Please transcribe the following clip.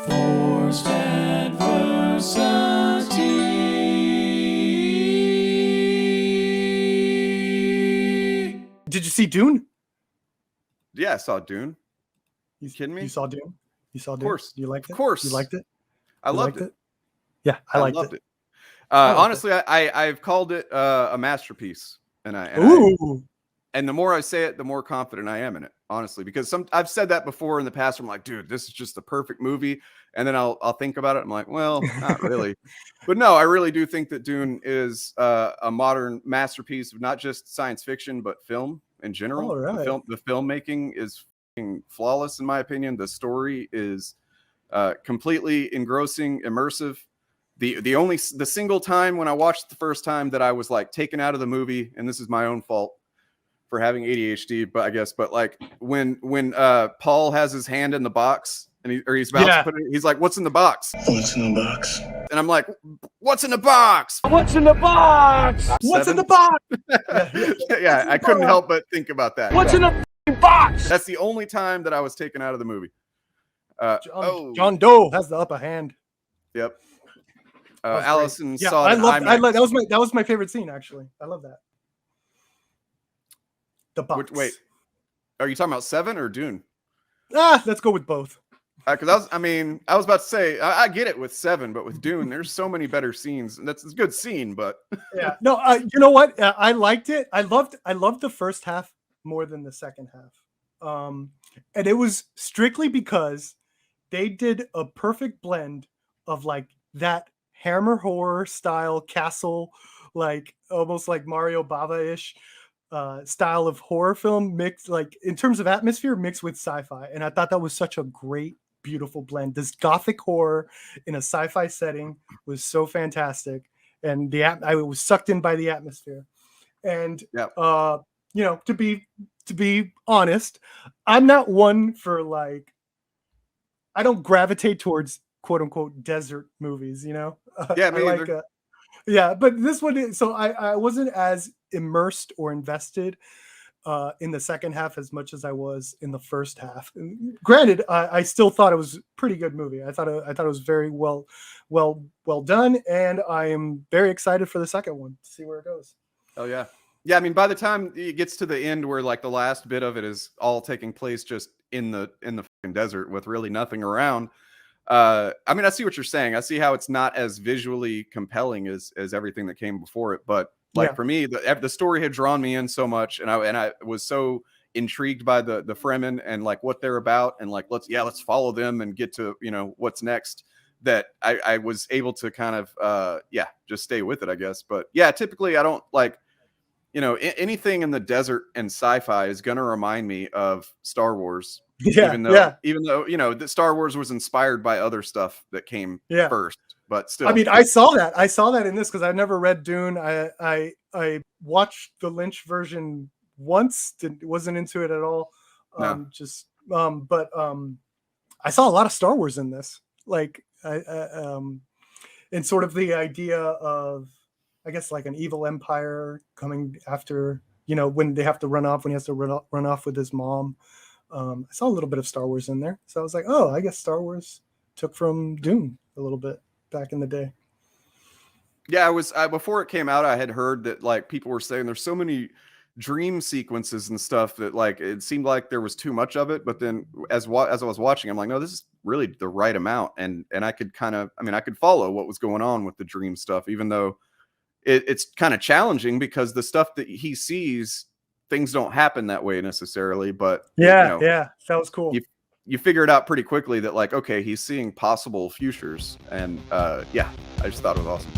Forced adversity. Did you see Dune? Yeah, I saw Dune. You kidding me? You saw Dune? You saw Dune? Of course. You liked it? Of course. You liked it? I loved it. Yeah, I liked loved it. Honestly, I've called it a masterpiece, and the more I say it, the more confident I am in it. Honestly, because I've said that before in the past. I'm like, dude, this is just the perfect movie, and then I'll think about it. I'm like, well, not really, but no, I really do think that Dune is a modern masterpiece of not just science fiction but film in general. All right. The filmmaking is flawless in my opinion. The story is completely engrossing, immersive. The single time when I watched it the first time that I was like taken out of the movie, and this is my own fault for having ADHD, but I guess, but like when Paul has his hand in the box and he's about to put it, he's like, "What's in the box? What's in the box?" And I'm like, "What's in the box? What's in the box? What's in the box?" Yeah, I couldn't help but think about that. What's in the box? That's the only time that I was taken out of the movie. John Doe has the upper hand. Yep. Allison yeah, saw I it. love that was my favorite scene actually. I love that. The box. Wait, are you talking about 7 or Dune? Let's go with both. Because I was about to say I get it with 7, but with Dune, there's so many better scenes. And that's a good scene, but yeah, no, you know what? I liked it. I loved the first half more than the second half, and it was strictly because they did a perfect blend of like that Hammer horror style castle, like almost like Mario Bava-ish style of horror film mixed, like in terms of atmosphere, mixed with sci-fi. And I thought that was such a great, beautiful blend. This gothic horror in a sci-fi setting was so fantastic, and I was sucked in by the atmosphere. And you know, to be honest, I'm not one for like, I don't gravitate towards quote unquote desert movies, you know? Yeah, me either. Yeah, but this one, so I wasn't as immersed or invested in the second half as much as I was in the first half. And granted, I still thought it was a pretty good movie. I thought it was very well done, and I am very excited for the second one to see where it goes. Oh yeah. Yeah, I mean, by the time it gets to the end where like the last bit of it is all taking place just in the fucking desert with really nothing around. I mean, I see what you're saying. I see how it's not as visually compelling as everything that came before it, but like for me, the story had drawn me in so much, and I was so intrigued by the Fremen and like what they're about, and like let's follow them and get to, you know, what's next, that I was able to kind of just stay with it, I guess. But yeah, typically I don't like, you know, anything in the desert and sci-fi is going to remind me of Star Wars. Yeah, even though, you know, the Star Wars was inspired by other stuff that came first, but still. I mean, I saw that in this because I never read Dune. I watched the Lynch version once, wasn't into it at all. But I saw a lot of Star Wars in this, like and sort of the idea of, I guess, like an evil empire coming after, you know, when they have to run off, when he has to run off with his mom. I saw a little bit of Star Wars in there, so I was like, oh, I guess Star Wars took from Dune a little bit back in the day. Yeah, before it came out, I had heard that like people were saying there's so many dream sequences and stuff that like it seemed like there was too much of it. But then as I was watching, I'm like, no, this is really the right amount, and I could I could follow what was going on with the dream stuff, even though it's kind of challenging because the stuff that he sees, things don't happen that way necessarily. But that was cool. You figure it out pretty quickly that like, okay, he's seeing possible futures, and I just thought it was awesome.